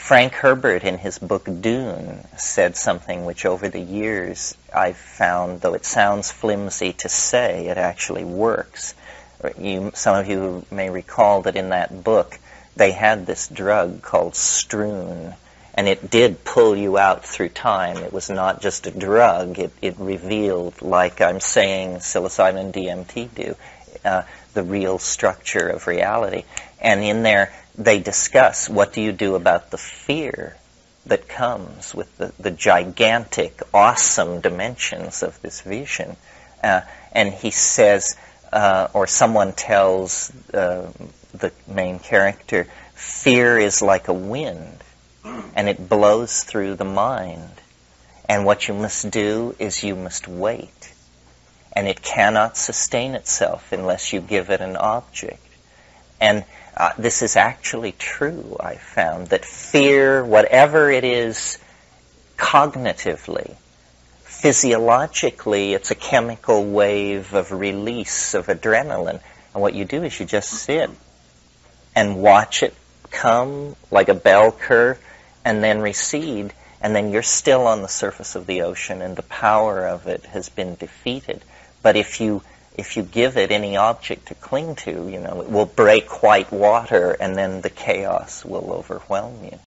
Frank Herbert, in his book Dune, said something which over the years I've found, though it sounds flimsy to say, it actually works. Some of you may recall that in that book they had this drug called Stroon, and it did pull you out through time. It was not just a drug. It revealed, like I'm saying psilocybin and DMT do, the real structure of reality. And in there, they discuss what do you do about the fear that comes with the gigantic, awesome dimensions of this vision. And he says, or someone tells the main character, fear is like a wind, and it blows through the mind. And what you must do is you must wait. And it cannot sustain itself unless you give it an object. And this is actually true, I found, that fear, whatever it is cognitively, physiologically, it's a chemical wave of release of adrenaline. And what you do is you just sit and watch it come like a bell curve and then recede, and then you're still on the surface of the ocean and the power of it has been defeated. But if you give it any object to cling to, it will break white water and then the chaos will overwhelm you.